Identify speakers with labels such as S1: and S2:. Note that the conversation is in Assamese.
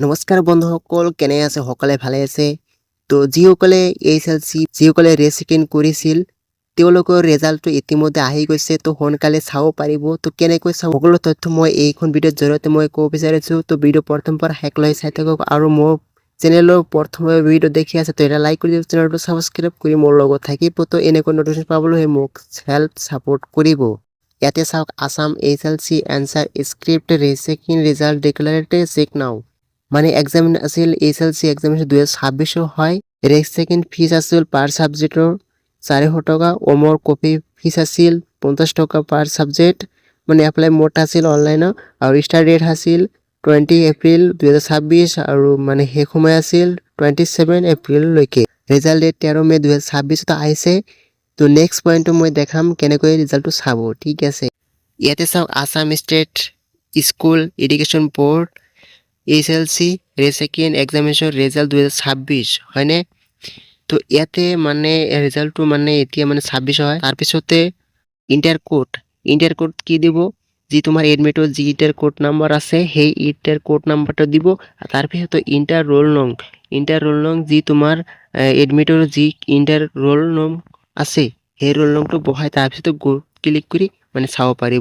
S1: নমস্কাৰ বন্ধুসকল, কেনে আছে? সকলে ভালে আছে? তো যিসকলে এইচএলচি যিসকলে ৰেচিকেন কৰিছিল তেওঁলোকৰ ৰেজাল্টটো ইতিমধ্যে আহি গৈছে। তো সোনকালে চাব পাৰিব। তো কেনেকৈ চাব সকলো তথ্য মই এইখন ভিডিঅ'ৰ জৰিয়তে মই ক'ব বিচাৰিছোঁ। তো ভিডিঅ' প্ৰথম পৰা শেষলৈ চাই থাকক আৰু মোৰ চেনেলৰ প্ৰথমে ভিডিঅ' দেখি আছে তো এটা লাইক কৰি দিব, চেনেলটো ছাবস্ক্ৰাইব কৰি মোৰ লগত থাকিব। তো এনেকৈ নটিফিকেশ্যন পাবলৈ মোক হেল্প ছাপোৰ্ট কৰিব। ইয়াতে চাওক, Assam HSLC answer script rechecking result declared check now. মানে এক্সাম আছিল এইচএলচি এক্সামিনেশ্যন 2026 হয়। ৰেচিকেন ফিজ আছিল পাৰ ছাবজেক্টৰ 400 টকা। ওমৰ কপি ফিজ আছিল 50 টকা পাৰ ছাবজেক্ট। মানে এপ্লাই মোড আছিল অনলাইনত আৰু ষ্টাৰ্ট ডেট আছিল 20 এপ্ৰিল 2026 আৰু মানে শেষ সময় আছিল 27 এপ্ৰিললৈকে। ৰিজাল্ট ডেট 13 মে 2026 আহিছে। তো নেক্সট পইণ্টটো মই দেখাম কেনেকৈ ৰিজাল্টটো চাব, ঠিক আছে। ইয়াতে চাওক, Assam state school education board HSLC rechecking examination result 2026 হয়নে? তো ইয়াতে মানে ৰিজাল্টটো মানে এতিয়া মানে 26 হয়। তাৰপিছতে ইণ্টাৰ কোড কি দিব? যি তোমাৰ এডমিটৰ যি ইণ্টাৰ কোড নাম্বাৰ আছে সেই ইণ্টাৰ কোড নাম্বাৰটো দিব। তাৰপিছত ইণ্টাৰ ৰোল নং যি তোমাৰ এডমিটৰ যি ইণ্টাৰ ৰোল নং আছে সেই ৰোল নংটো বহাই তাৰপিছত ক্লিক কৰি মানে চাব পাৰিব।